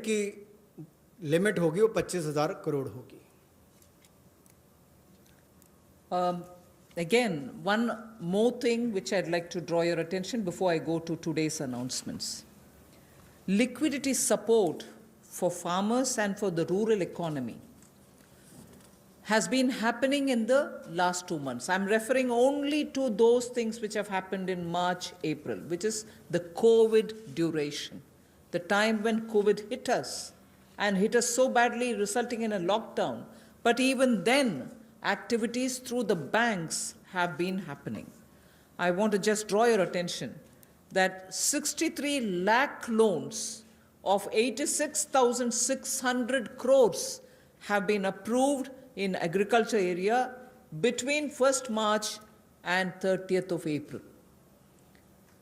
की लिमिट होगी वो 25,000 करोड़ होगी। Again, one more thing which I'd like to draw your attention before I go to today's announcements. Liquidity support for farmers and for the rural economy has been happening in the last 2 months. I'm referring only to those things which have happened in March, April, which is the COVID duration, the time when COVID hit us and hit us so badly, resulting in a lockdown. But even then, activities through the banks have been happening. I want to just draw your attention that 63 lakh loans of 86,600 crores have been approved in agriculture area between 1st March and 30th of April.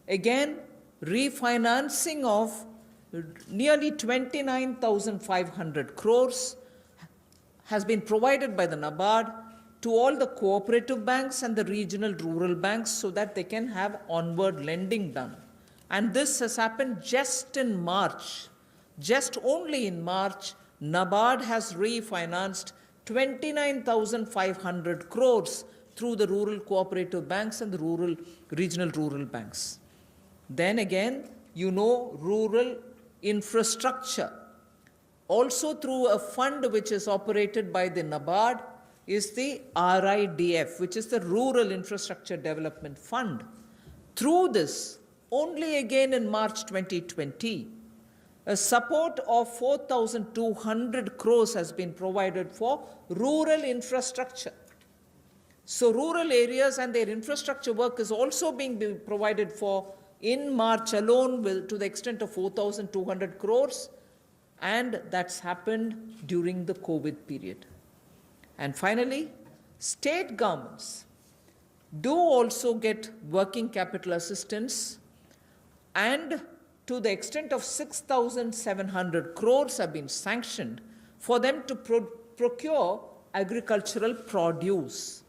Again, refinancing of nearly 29,500 crores has been provided by the NABARD to all the cooperative banks and the regional rural banks so that they can have onward lending done. And this has happened just in March. Just only in March, NABARD has refinanced 29,500 crores through the rural cooperative banks and the regional rural banks. Then again, rural infrastructure, also through a fund which is operated by the NABARD, is the RIDF, which is the Rural Infrastructure Development Fund. Through this, only again in March 2020, a support of 4,200 crores has been provided for rural infrastructure. So rural areas and their infrastructure work is also being provided for in March alone to the extent of 4,200 crores, and that's happened during the COVID period. And finally, state governments do also get working capital assistance, and to the extent of 6,700 crores have been sanctioned for them to procure agricultural produce,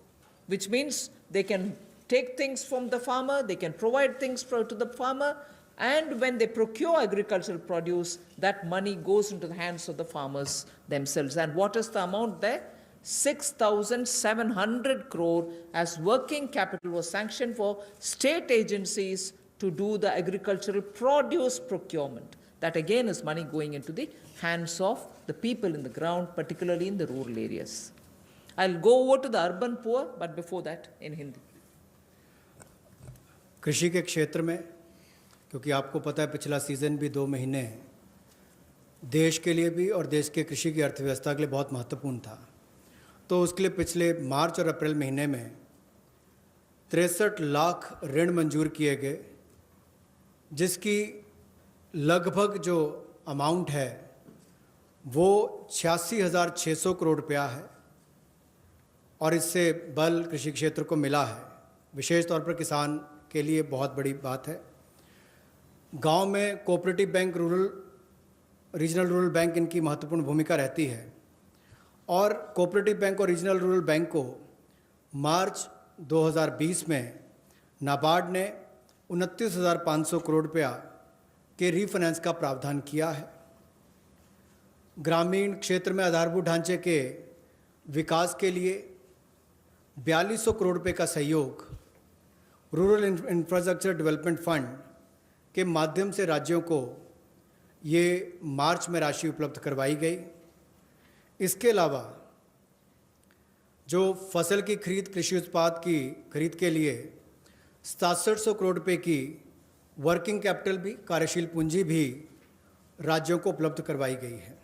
which means they can take things from the farmer, they can provide things to the farmer, and when they procure agricultural produce, that money goes into the hands of the farmers themselves. And what is the amount there? 6,700 crore as working capital was sanctioned for state agencies to do the agricultural produce procurement. That again is money going into the hands of the people in the ground, particularly in the rural areas. I'll go over to the urban poor, but before that in Hindi. कृषि के क्षेत्र में, क्योंकि आपको पता है पिछला season भी 2 महीने देश के लिए भी और देश के कृषि की अर्थव्यवस्था के लिए बहुत महत्वपूर्ण था, तो उसके लिए पिछले मार्च और अप्रैल महीने में 63 लाख ऋण मंजूर किए गए, जिसकी लगभग जो अमाउंट है वो 86,600 करोड़ रुपया है, और इससे बल कृषि क्षेत्र को मिला है। विशेष तौर पर किसान के लिए बहुत बड़ी बात है। गांव में cooperative bank, regional rural bank इनकी महत्वपूर्ण भूमिका रहती है, और कोऑपरेटिव बैंक और रीजनल रूरल बैंक को मार्च 2020 में नाबार्ड ने 29,500 करोड़ रुपया के रीफाइनेंस का प्रावधान किया है। ग्रामीण क्षेत्र में आधारभूत ढांचे के विकास के लिए 4200 करोड़ रुपये का सहयोग रूरल इंफ्रास्ट्रक्चर डेवलपमेंट फंड के माध्यम से राज्यों को ये मार्च में राशि उपलब्ध करवाई गई। इसके अलावा जो फसल की खरीद, कृषि उत्पाद की खरीद के लिए 6700 करोड़ रुपए की वर्किंग कैपिटल भी, कार्यशील पूंजी भी राज्यों को उपलब्ध करवाई गई है।